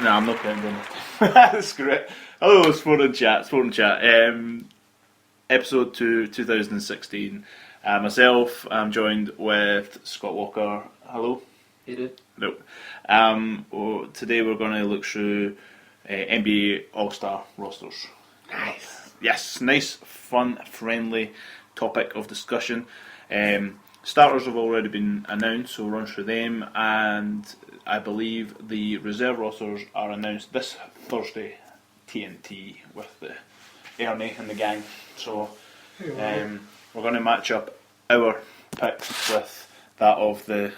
No, I'm not counting. Screw it. Hello, Sport and Chat. Episode 2, 2016. Myself, I'm joined with Scott Walker. Hello. You do? Hello. Today we're going to look through NBA All-Star rosters. Nice. Yes, nice, fun, friendly topic of discussion. Starters have already been announced, so we'll run through them, and I believe the reserve rosters are announced this Thursday, TNT, with the Ernie and the gang. So we're going to match up our picks with that of the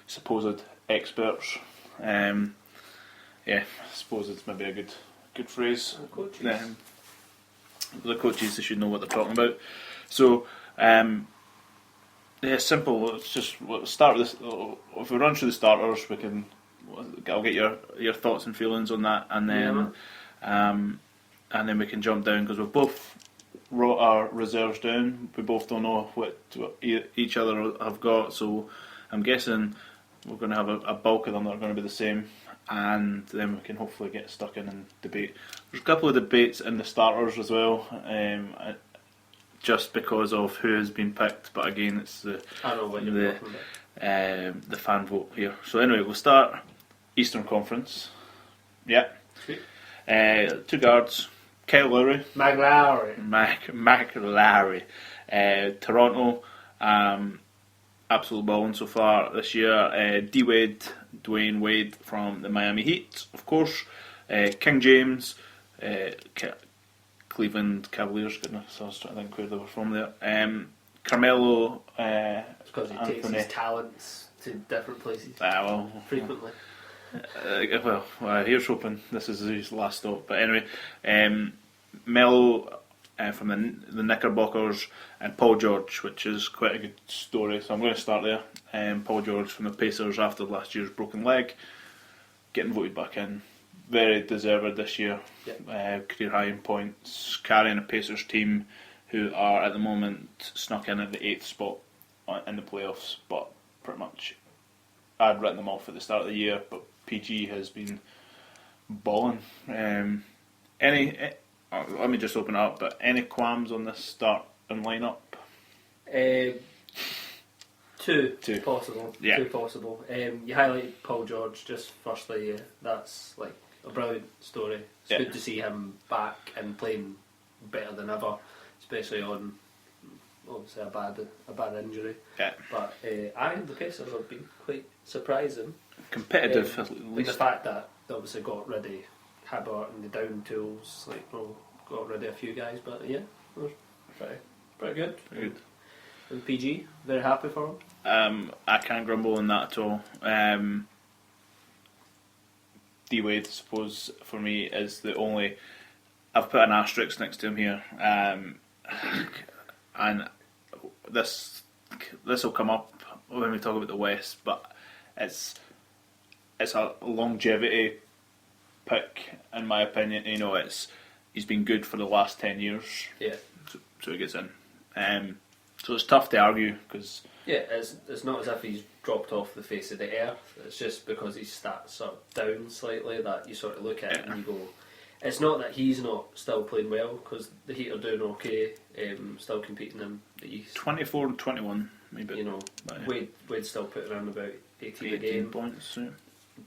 supposed experts. I suppose it's maybe a good phrase. The coaches, they should know what they're talking about. So, simple. Let's start with this. If we run through the starters, I'll get your thoughts and feelings on that, and then we can jump down, because we've both wrote our reserves down. We both don't know what each other have got, so I'm guessing we're going to have a bulk of them that are going to be the same, and then we can hopefully get stuck in and debate. There's a couple of debates in the starters as well, just because of who has been picked, but again it's the fan vote here. So anyway, we'll start Eastern Conference. Yeah. Sweet. 2 guards, Kyle Lowry. Mac Lowry. Toronto, absolute balling so far this year. Dwayne Wade from the Miami Heat, of course. King James, Cleveland Cavaliers. Goodness, I was trying to think where they were from there. Carmelo. It's because he takes his talents to different places. Frequently. Here's hoping this is his last stop. But anyway, Melo from the Knickerbockers, and Paul George, which is quite a good story. So I'm going to start there. Paul George from the Pacers after last year's broken leg, getting voted back in. Very deserved this year. Yep. Career high in points, carrying a Pacers team who are at the moment snuck in at the 8th spot in the playoffs, but pretty much I'd written them off at the start of the year, but PG has been balling. Let me just open it up, but any qualms on this start and lineup? Two possible. Yeah. Two possible. You highlight Paul George. Just firstly, that's like a brilliant story. It's good to see him back and playing better than ever, especially on obviously a bad injury. Yeah. But I think the Pacers have been quite surprising. Competitive, at least. The fact that they obviously got rid of Hibbert and the down tools, got rid of a few guys, but yeah, it was pretty good. Very good. And PG, very happy for him. I can't grumble on that at all. D Wade, I suppose, for me is the only. I've put an asterisk next to him here, and this will come up when we talk about the West, but it's a longevity pick in my opinion. He's been good for the last 10 years. Yeah. So he gets in. So it's tough to argue because. Yeah, it's not as if he's dropped off the face of the earth. It's just because his stats are down slightly that you sort of look at it and you go. It's not that he's not still playing well, because the Heat are doing okay, still competing in the East. 24 and 21, maybe. Wade's still putting in about 18 a game. Points. Yeah.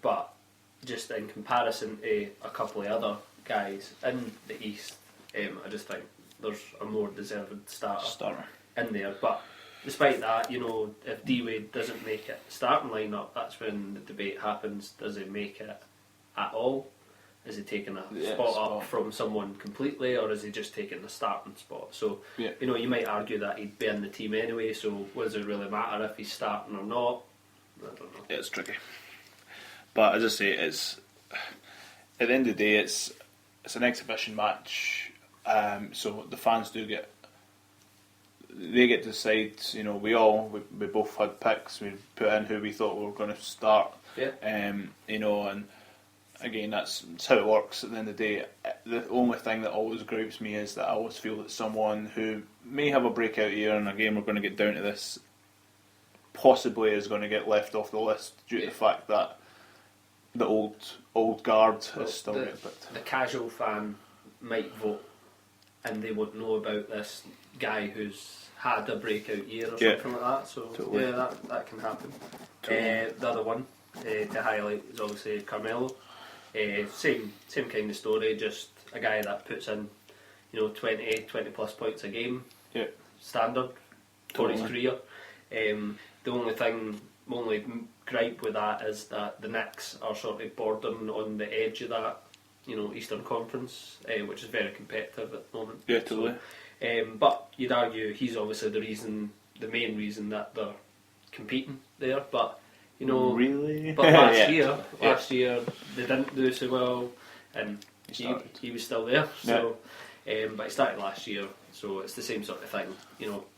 But just in comparison to a couple of other guys in the East, I just think there's a more deserved starter in there. But despite that, if D-Wade doesn't make it starting lineup, that's when the debate happens. Does he make it at all? Is he taking a spot up from someone completely, or is he just taking the starting spot? So, you might argue that he'd be in the team anyway, so what does it really matter if he's starting or not? I don't know. It's tricky. But as I say, it's at the end of the day, it's an exhibition match, so the fans get to decide. We both had picks. We put in who we thought we were going to start. Yeah. And again, that's how it works. At the end of the day, the only thing that always gripes me is that I always feel that someone who may have a breakout year, and again we're going to get down to this, possibly is going to get left off the list due to the fact that the old guard is still the, a bit. The casual fan might vote, and they won't know about this guy who's had a breakout year or something like that. So totally. yeah, that can happen. Totally. The other one to highlight is obviously Carmelo. Same kind of story, just a guy that puts in 20 plus points a game, standard for his career. The only gripe with that is that the Knicks are sort of bordering on the edge of that, Eastern Conference, which is very competitive at the moment. Yeah, totally. But you'd argue he's obviously the main reason that they're competing there. But really, but last year they didn't do so well, and he was still there. So, but he started last year, so it's the same sort of thing.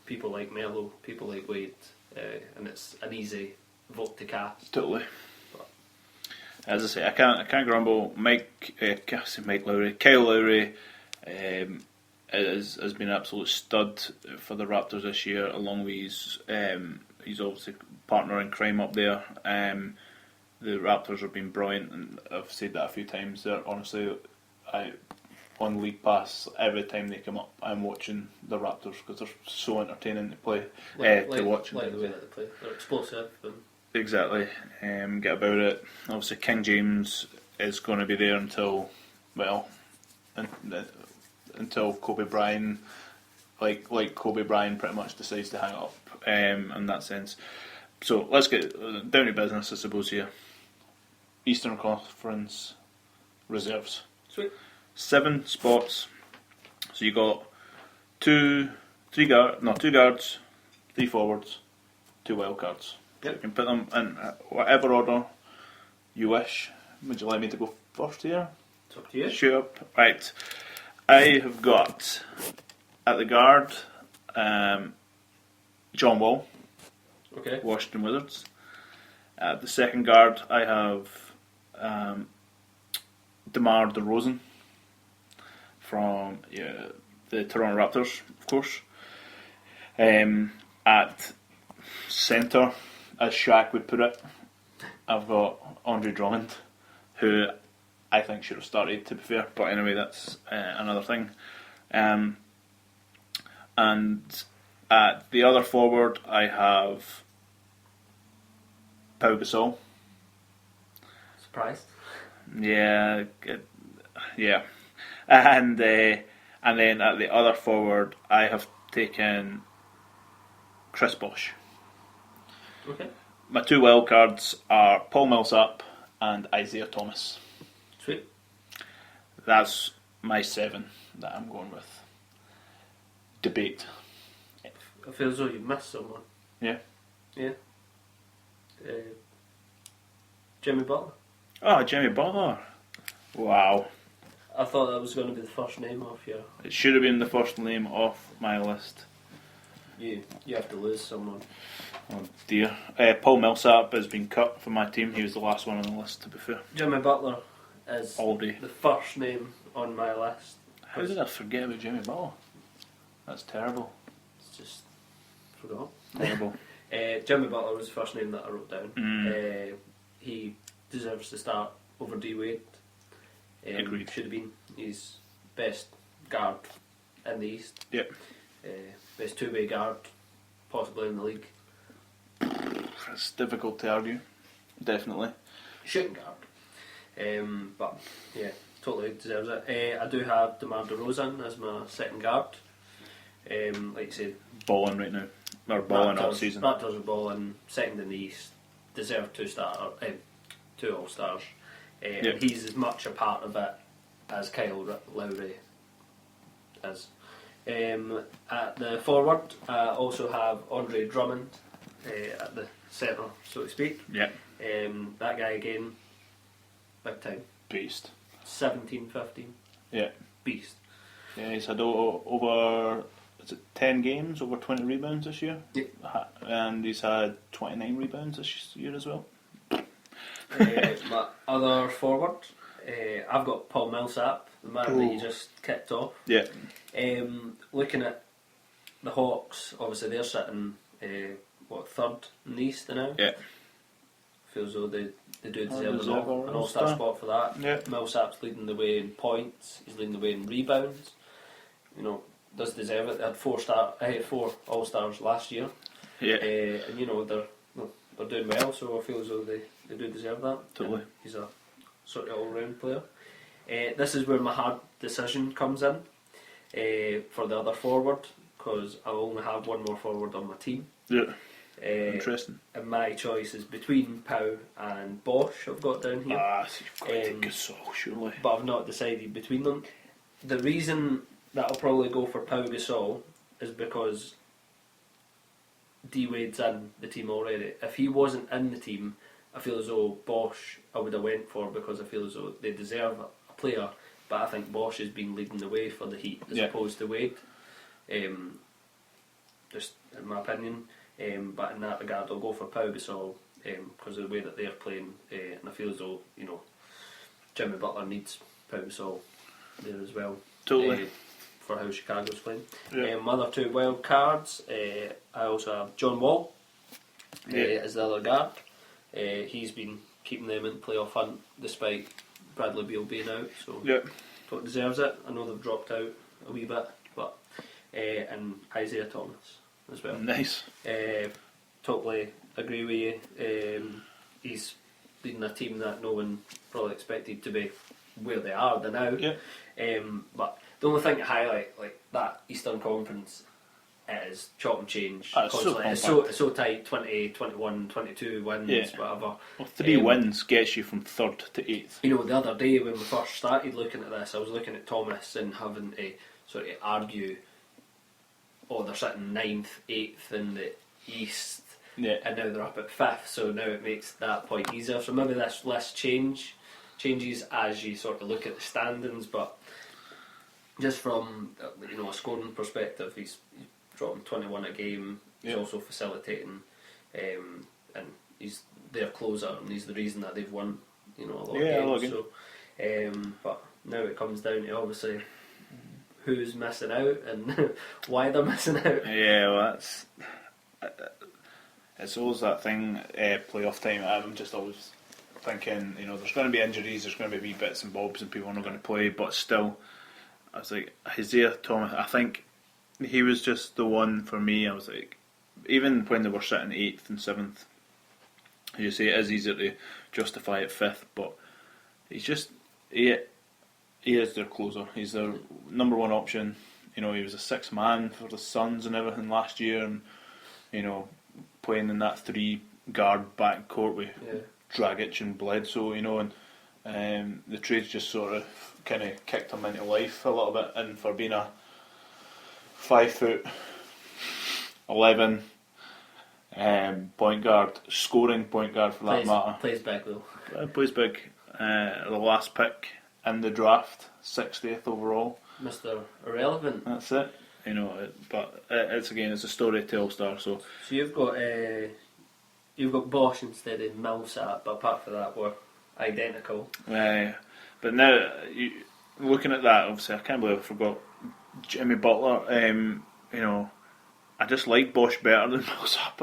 People like Melo, people like Wade, and it's an easy vote to cast. Totally. But as I say, I can't grumble. Mike Lowry, Kyle Lowry, has been an absolute stud for the Raptors this year, along with his obviously partner in crime up there. The Raptors have been brilliant, and I've said that a few times. They're honestly, on League Pass, every time they come up, I'm watching the Raptors because they're so entertaining to play, to watch. Like the way that they play, they're explosive. Exactly. Get about it. Obviously, King James is going to be there until Kobe Bryant, like Kobe Bryant, pretty much decides to hang up. In that sense. So let's get down to business, I suppose. Here, Eastern Conference reserves. Sweet. 7 spots. So you got two guards, 3 forwards, 2 wild cards. Yep. You can put them in whatever order you wish. Would you like me to go first here? It's up to you. Shoot up. Right. I have got at the guard John Wall. Okay. Washington Wizards. At the second guard, I have DeMar DeRozan from the Toronto Raptors, of course. At centre, as Shaq would put it, I've got Andre Drummond, who I think should have started, to be fair. But anyway, that's another thing. And at the other forward, I have Pau Gasol. Surprised? Yeah. And then at the other forward, I have taken Chris Bosh. Okay. My 2 wild cards are Paul Millsap and Isaiah Thomas. Sweet. That's my 7 that I'm going with. Debate. I feel as though you missed someone. Yeah. Yeah. Jimmy Butler. Oh, Jimmy Butler. Wow. I thought that was going to be the first name off your... It should have been the first name off my list. You have to lose someone. Oh dear. Paul Millsap has been cut from my team. He was the last one on the list, to be fair. Jimmy Butler is Aldi. the first name on my list. How did I forget about Jimmy Butler? That's terrible. It's just forgot. Terrible. Jimmy Butler was the first name that I wrote down. He deserves to start over D Wade. Agreed. Should have been his best guard in the East. Yep. Best 2-way guard, possibly in the league. It's difficult to argue. Definitely. Shooting guard. But yeah, totally deserves it. I do have DeMar DeRozan as my second guard. Like you said, balling right now. Or balling all season. Raptors are balling, second in the East. Deserve 2 All-Stars. Yep. He's as much a part of it as Kyle Lowry is. At the forward, I also have Andre Drummond at the centre, so to speak. Yeah. That guy again, big time. Beast. 17-15. Yeah. Beast. Yeah, he's had over 10 games, over 20 rebounds this year. Yep. And he's had 29 rebounds this year as well. My other forward, I've got Paul Millsap, the man that you just kicked off. Yeah. Looking at the Hawks, obviously they're sitting third in the East now. Yeah. feel as though they do deserve an deserve an all-star all-star spot for that. Yeah. Millsap's leading the way in points. He's leading the way in rebounds. Does deserve it. They had four all-stars last year. Yeah. And they're doing well, so I feel as though they do deserve that. Totally. And he's a sort of all-round player. This is where my hard decision comes in for the other forward, because I only have one more forward on my team. Yeah. Interesting. And my choice is between Pau and Bosch. I've got down here. So you've got to take Gasol, surely. But I've not decided between them. The reason that I'll probably go for Pau Gasol is because D Wade's in the team already. If he wasn't in the team, I feel as though Bosch I would have went for, because I feel as though they deserve a player. But I think Bosch has been leading the way for the Heat as opposed to Wade. Just in my opinion. But in that regard, I'll go for Pau Gasol because of the way that they're playing, and I feel as though Jimmy Butler needs Pau Gasol there as well. Totally. For how Chicago's playing. Yeah. My other two wild cards, I also have John Wall as the other guard. He's been keeping them in the playoff hunt despite Bradley Beal being out, so Tot deserves it. I know they've dropped out a wee bit, but and Isaiah Thomas as well. Nice. Totally agree with you. He's leading a team that no one probably expected to be where they are now. Yeah. But the only thing to highlight, like that Eastern Conference, is chop and change. It's so tight, 20, 21, 22 wins, whatever. Well, 3 wins gets you from 3rd to 8th. The other day when we first started looking at this, I was looking at Thomas and having to sort of argue, they're sitting 9th, 8th in the East, and now they're up at 5th, so now it makes that point easier. So maybe this list changes as you sort of look at the standings, but just from a scoring perspective, he's dropping 21 a game. He's also facilitating, and he's their closer, and he's the reason that they've won a lot of games. So, but now it comes down to obviously who's missing out and why they're missing out. Yeah, well, it's always that thing. Playoff time. I'm just always thinking, there's going to be injuries, there's going to be wee bits and bobs, and people are not going to play, but still. I was like, Isaiah Thomas, I think he was just the one for me. I was like, even when they were sitting 8th and 7th, as you say, it is easier to justify at 5th, but he's just, he is their closer. He's their number one option. He was a 6th man for the Suns and everything last year, and, playing in that 3 guard back court with Dragic and Bledsoe, and the trade's just sort of kind of kicked him into life a little bit, and for being a 5'11" point guard, scoring point guard for that matter. Plays big though. Plays big. The last pick in the draft, 60th overall. Mr. Irrelevant. That's it. But it's a story to All-Star. So you've got Bosch instead of Millsap, but apart from that, we're identical. But now, looking at that, obviously, I can't believe I forgot Jimmy Butler. I just like Bosch better than Millsap.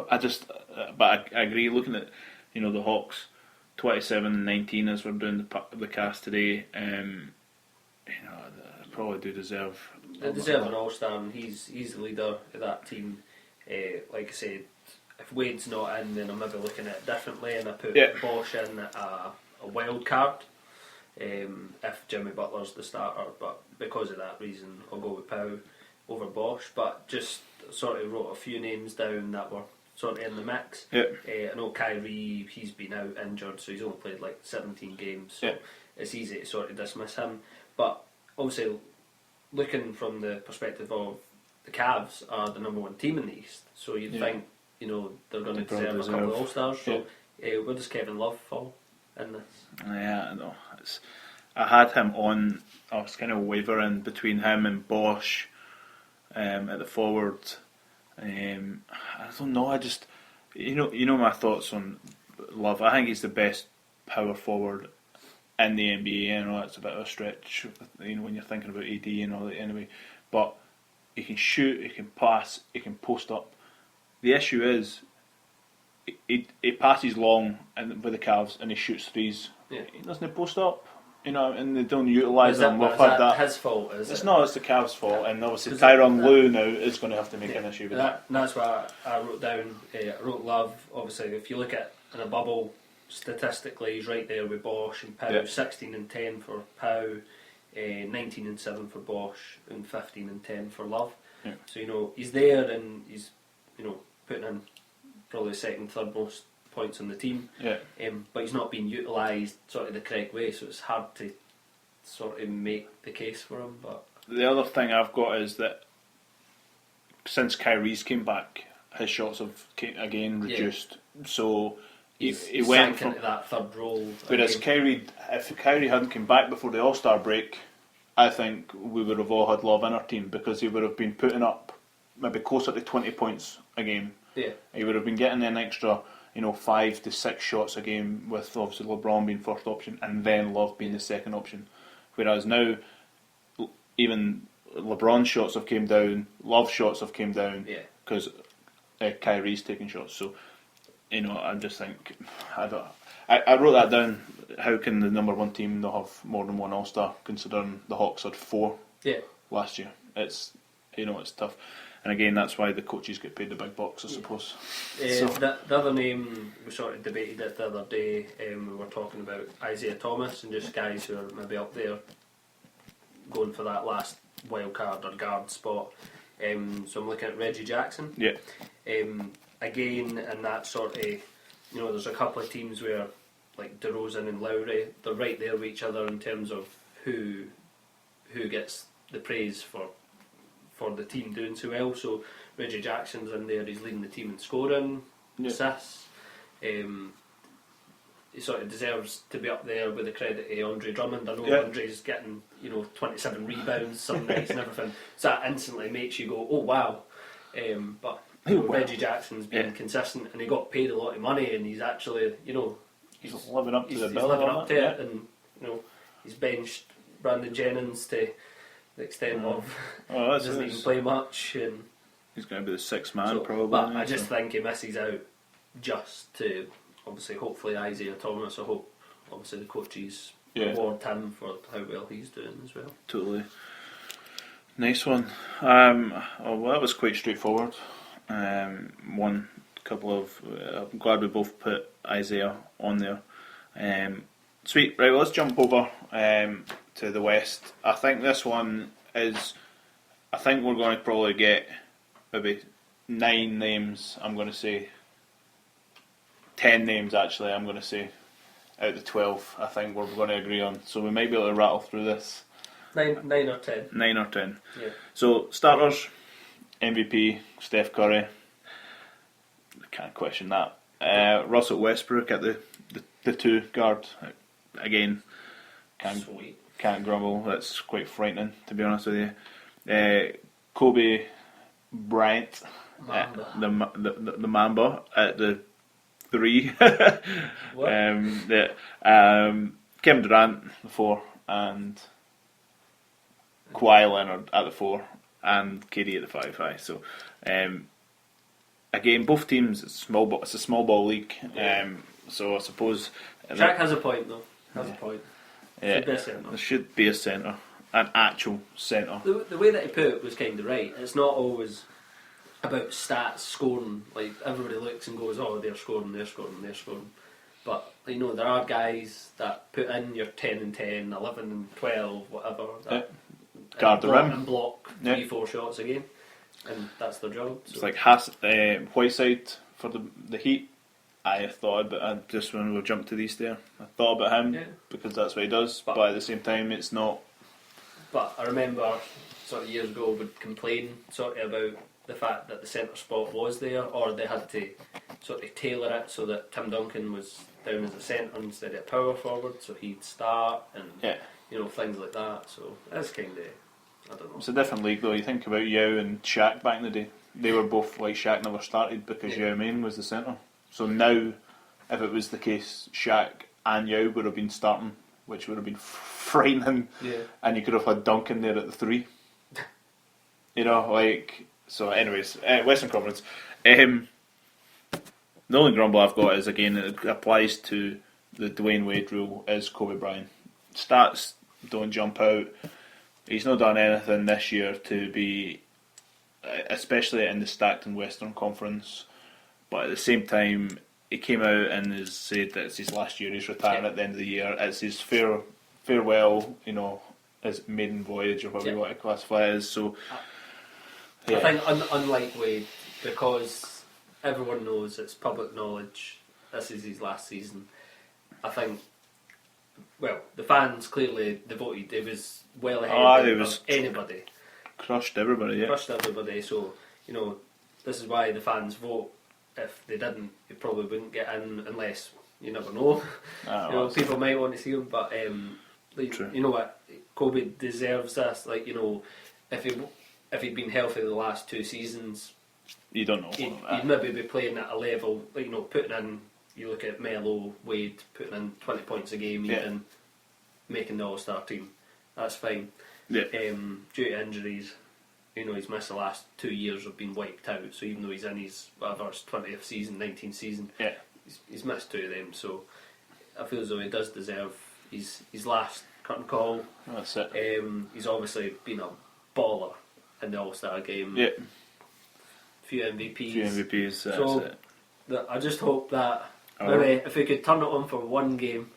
But I agree. Looking at the Hawks, 27-19 as we're doing the cast today. They probably do deserve. They deserve an All-Star, and he's the leader of that team. Like I said, if Wade's not in, then I'm maybe looking at it differently, and I put Bosch in a wild card. If Jimmy Butler's the starter, but because of that reason, I'll go with Pau over Bosch. But just sort of wrote a few names down that were sort of in the mix. I know Kyrie, he's been out injured, so he's only played like 17 games, so it's easy to sort of dismiss him. But obviously, looking from the perspective of the Cavs are the number one team in the East, so you'd think they're going to deserve a couple of All-Stars. So where does Kevin Love fall in this? Yeah, I know. I had him on. I was kind of wavering between him and Bosch at the forward. I don't know. I just my thoughts on Love. I think he's the best power forward in the NBA. I know it's a bit of a stretch, when you're thinking about AD and all that anyway. But he can shoot, he can pass, he can post up. The issue is he passes long and with the Cavs and he shoots threes. Yeah. He doesn't post up, and they don't utilise him. We've Is had that. his fault? It's not. It's the Cavs' fault, and obviously Tyronn Lue now is going to have to make an issue with that. That's why I wrote down. I wrote Love. Obviously, if you look at in a bubble, statistically, he's right there with Bosch and Pau. 16 and 10 for Pau, 19 and 7 for Bosch, and 15 and 10 for Love. Yeah. So he's there, and he's putting in probably the second, third most points on the team. Yeah. But he's not being utilised sort of the correct way, so it's hard to sort of make the case for him. But the other thing I've got is that since Kyrie's came back, his shots have again reduced. So he went into that third role. Whereas if Kyrie hadn't come back before the All-Star break, I think we would have all had Love in our team because he would have been putting up maybe closer to 20 points a game. Yeah. He would have been getting an extra 5 to 6 shots a game, with obviously LeBron being first option and then Love being the second option. Whereas now, even LeBron's shots have came down, Love's shots have came down because Kyrie's taking shots. So, I just think I wrote that down. How can the number one team not have more than one All-Star, considering the Hawks had 4 last year? It's it's tough. And again, that's why the coaches get paid the big bucks, I suppose. The other name, we sort of debated it the other day, we were talking about Isaiah Thomas and just guys who are maybe up there going for that last wild card or guard spot. So I'm looking at Reggie Jackson. Yeah. Again, in that sort of, there's a couple of teams where, like DeRozan and Lowry, they're right there with each other in terms of who gets the praise for the team doing so well. So Reggie Jackson's in there, he's leading the team in scoring, assists. He sort of deserves to be up there with the credit of Andre Drummond. I know Andre's getting 27 rebounds some nights and everything, so that instantly makes you go, oh wow. But Reggie Jackson's been consistent, and he got paid a lot of money, and he's actually he's living up to the bill. Living up to it, and he's benched Brandon Jennings to the extent of doesn't even play much, and he's going to be the sixth man probably. But I just think he misses out just to obviously hopefully Isaiah Thomas. I hope obviously the coaches reward him for how well he's doing as well. Totally. Nice one. Well, that was quite straightforward. I'm glad we both put Isaiah on there. Sweet. Right, well, let's jump over to the West. I think this one is. I think we're going to probably get maybe 9 names. I'm going to say 10 names actually. I'm going to say out of the 12. I think we're going to agree on. So we might be able to rattle through this. 9 or 10. 9 or 10. Yeah. So starters, MVP Steph Curry. Can't question that. Russell Westbrook at the 2 guard. Again, can't grumble. That's quite frightening, to be honest with you. Kobe Bryant, the Mamba at the 3. Kevin Durant the 4, and Kawhi Leonard at the 4, and KD at the 5. Aye. So again, both teams. It's a small ball league. So I suppose Jack has a point though. Has a point. Yeah, there should be a centre, an actual centre. The way that he put it was kind of right. It's not always about stats, scoring. Like everybody looks and goes, "Oh, they're scoring." But there are guys that put in your 10 and 10, 11 and 12, whatever. That guard the rim and block 3-4 shots a game, and that's their job. So. It's like Whiteside for the Heat. I thought about just when we jumped to these there. I thought about him because that's what he does, but at the same time, it's not. But I remember sort of years ago would complain sort of about the fact that the centre spot was there, or they had to sort of tailor it so that Tim Duncan was down as a centre instead of a power forward, so he'd start and things like that. So that's kind of, I don't know. It's a different league though. You think about Yao and Shaq back in the day. They were both like Shaq never started because Yao Ming was the centre. So now, if it was the case, Shaq and Yao would have been starting, which would have been frightening, and you could have had Duncan there at the 3. So anyways, Western Conference. The only grumble I've got is, again, it applies to the Dwayne Wade rule, is Kobe Bryant. Stats don't jump out. He's not done anything this year to be, especially in the stacked and Western Conference, but at the same time, he came out and has said that it's his last year, he's retiring at the end of the year, it's his farewell, his maiden voyage, or whatever you want to classify it as, so... I think, unlike Wade, because everyone knows, it's public knowledge, this is his last season, I think, well, the fans clearly devoted, it was well ahead of anybody. Crushed everybody, yeah. Crushed everybody, so, this is why the fans vote. If they didn't, you probably wouldn't get in, unless, you never know. People might want to see him, but, True. you know what, Kobe deserves this, if he'd been healthy the last 2 seasons, you don't know. He'd maybe be playing at a level, putting in, you look at Melo, Wade, putting in 20 points a game, even making the All-Star team. That's fine. Yeah. Due to injuries, he's missed the last 2 years of being wiped out, so even though he's in his 20th season, 19th season, he's missed 2 of them, so I feel as though he does deserve his last curtain call. That's it. He's obviously been a baller in the All-Star game. Yeah. Few MVPs. So that's it. I just hope that maybe if we could turn it on for one game,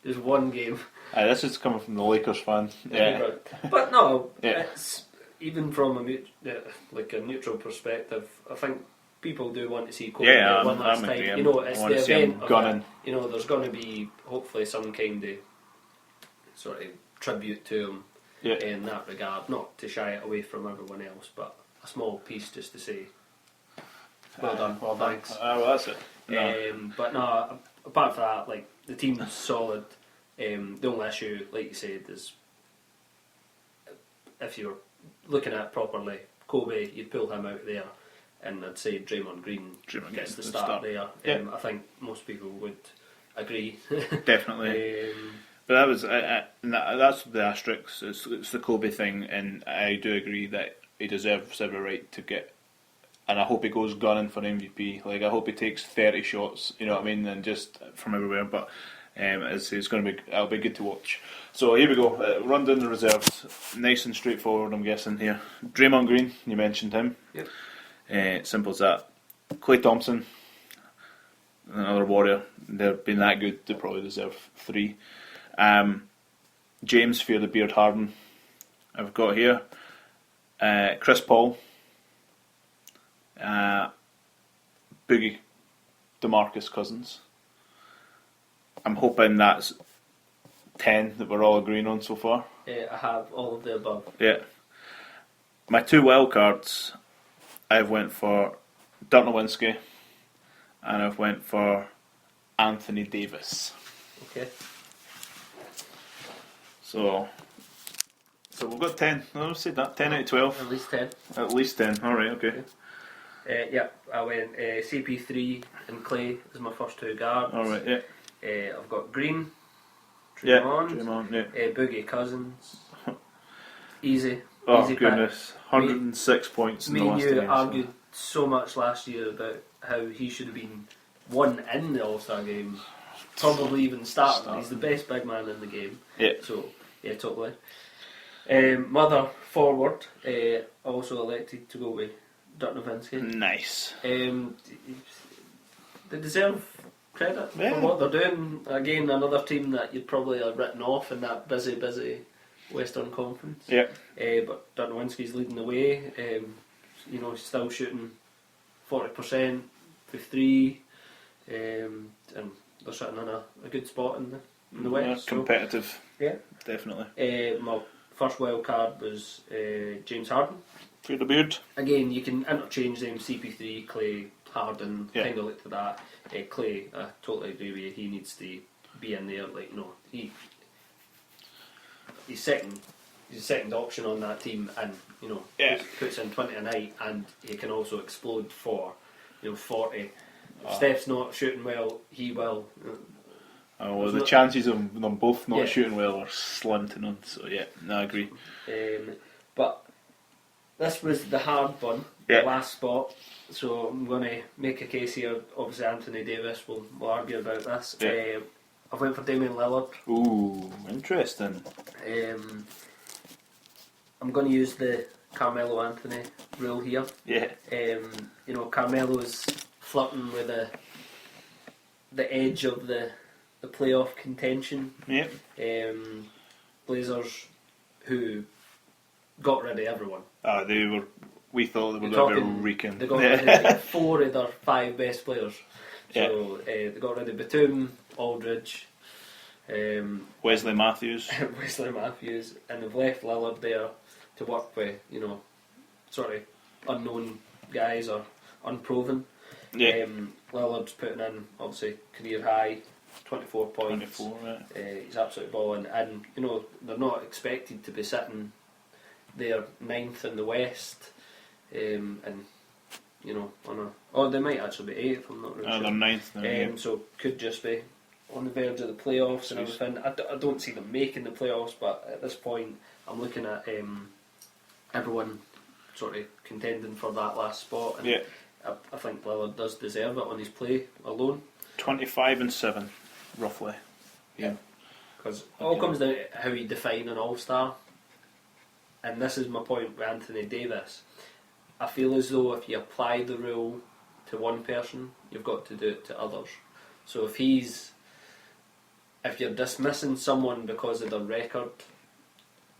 just one game. This is coming from the Lakers fan. Yeah. But no, it's even from a neutral perspective. I think people do want to see Kobe get one last time. It's the event of it. There's going to be hopefully some kind of sort of tribute to him in that regard. Not to shy it away from everyone else, but a small piece just to say, well done, thanks. Well, that's it. No. But no, apart from that, the team's solid. The only issue, like you said, is if you're looking at it properly, Kobe, you'd pull him out there, and I'd say Draymond Green gets the start there. I think most people would agree. Definitely. But that was that's the asterisk. It's the Kobe thing, and I do agree that he deserves every right to get. And I hope he goes gunning for MVP. I hope he takes 30 shots. You know what I mean, and just from everywhere. But it's going to be. It'll be good to watch. So here we go. Run down the reserves. Nice and straightforward. I'm guessing here. Draymond Green. You mentioned him. Yep. Simple as that. Klay Thompson. Another Warrior. They've been that good. They probably deserve 3. James Fear the Beard Harden. I've got here. Chris Paul. Boogie, DeMarcus Cousins. I'm hoping that's 10 that we're all agreeing on so far. I have all of the above. Yeah. My 2 wild cards, I've went for Dirk Nowitzki and I've went for Anthony Davis. Okay. So we've got 10. I'll say that 10 out of 12. At least 10. At least 10. All right. Okay. I went CP3 and Clay as my first 2 guards. All right. Yeah. I've got Green, Draymond. Boogie Cousins. Easy. Oh easy goodness, 106 points in the last game. Me and you argued so much last year about how he should have been one in the All-Star game. Probably even starting. He's the best big man in the game. Yeah. So totally. Mother forward. Also elected to go with Dirk Nowitzki. Nice. They deserve credit for what they're doing. Again, another team that you'd probably have written off in that busy Western Conference. Yeah. But Dirk Nowitzki's leading the way. He's still shooting 40% for 3, and they're sitting in a good spot in the West. Competitive. So, yeah. Definitely. My first wild card was James Harden. Fear the Beard. Again, you can interchange them, CP3, Clay, Harden, kind of look to that. Clay, I totally agree with you, he needs to be in there. He's second option on that team, and puts in 20 a night, and he can also explode for 40. If Steph's not shooting well, he will. The chances of them both not shooting well are slim to none. So I agree. But this was the hard one, Yeah. the last spot. So I'm going to make a case here. Obviously, Anthony Davis will argue about this. Yeah. I went for Damian Lillard. Ooh, interesting. I'm going to use the Carmelo Anthony rule here. Yeah. Carmelo's flirting with the edge of the playoff contention. Yeah. Blazers, who got rid of everyone. We thought they were going to be reeking. They got rid of like 4 of their 5 best players. So they got rid of Batum, Aldridge, Wesley Matthews, and they've left Lillard there to work with, sort of unknown guys or unproven. Yeah. Lillard's putting in, obviously, career high, 24 points. 24, right. He's absolutely balling, and they're not expected to be sitting there 9th in the West, they might actually be 8th. I'm not really sure. They're 9th now. So could just be on the verge of the playoffs and everything. I don't see them making the playoffs, but at this point, I'm looking at everyone sort of contending for that last spot. And I think Lillard does deserve it on his play alone. 25-7, roughly. Yeah. Because it all comes down to how you define an all-star. And this is my point with Anthony Davis. I feel as though if you apply the rule to one person, you've got to do it to others. So if you're dismissing someone because of their record,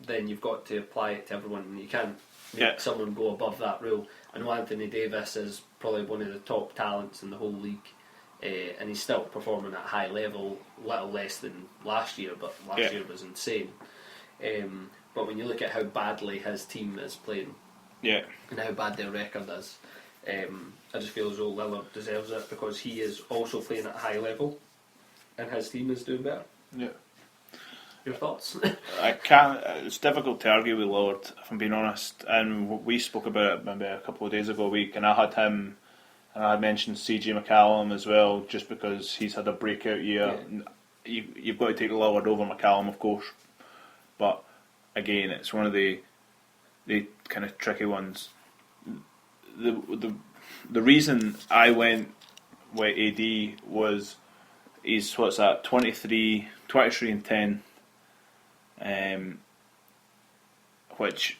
then you've got to apply it to everyone, and you can't make someone go above that rule. I know Anthony Davis is probably one of the top talents in the whole league, and he's still performing at a high level, little less than last year, but last year was insane. But when you look at how badly his team is playing, and how bad their record is, I just feel as though Lillard deserves it because he is also playing at a high level, and his team is doing better. Yeah. Your thoughts? I can't. It's difficult to argue with Lillard, if I'm being honest. And we spoke about it maybe a couple of days ago a week, and I had him, and I had mentioned CJ McCallum as well, just because he's had a breakout year. Yeah. You've got to take Lillard over McCallum, of course, but again, it's one of the kind of tricky ones. The reason I went with AD was he's 23 and 10, which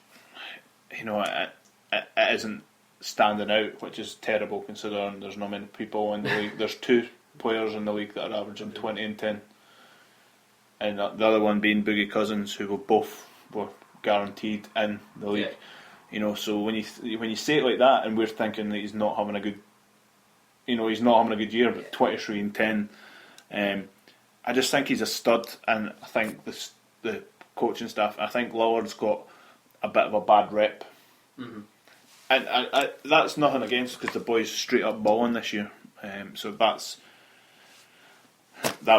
it isn't standing out, which is terrible considering there's not many people in the league. There's 2 players in the league that are averaging 20 and 10, and the other one being Boogie Cousins, who were guaranteed in the league. So when you say it like that, and we're thinking that he's not having a good, year, but 23 and 10, I just think he's a stud, and I think the coaching staff, I think Lillard's got a bit of a bad rep, and I that's nothing against, because the boy's straight up balling this year, so that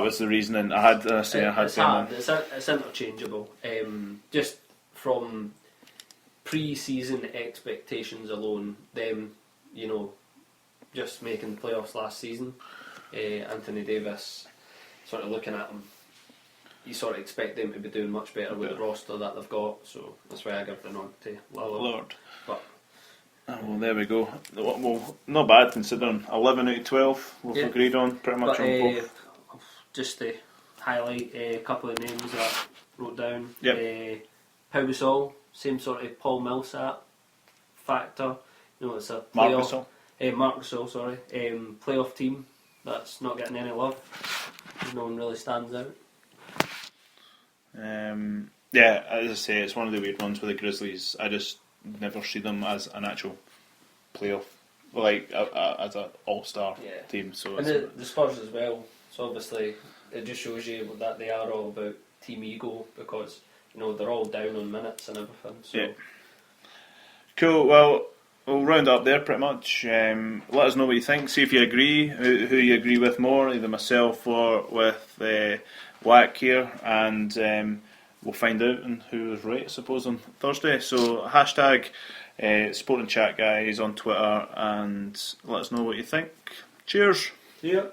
was the reasoning. It's hard. It's interchangeable. Just from pre-season expectations alone, them, just making the playoffs last season, Anthony Davis, sort of looking at them, you sort of expect them to be doing much better with the roster that they've got, so that's why I give the nod to Lillard. But well, there we go. Well, not bad considering 11 out of 12 we've agreed on pretty much on both. Just to highlight a couple of names that I wrote down. Pau Gasol, same sort of Paul Millsap factor. It's a playoff. Marc Gasol, sorry. Playoff team that's not getting any love. No one really stands out. As I say, it's one of the weird ones with the Grizzlies. I just never see them as an actual playoff, like as an all-star team. So and the Spurs as well. So obviously, it just shows you that they are all about team ego, because they're all down on minutes and everything. So cool. Well, we'll round up there pretty much. Let us know what you think. See if you agree, who you agree with more, either myself or with Whack here, and we'll find out who was right, I suppose, on Thursday. So hashtag Sport and Chat guys on Twitter, and let us know what you think. Cheers. See ya.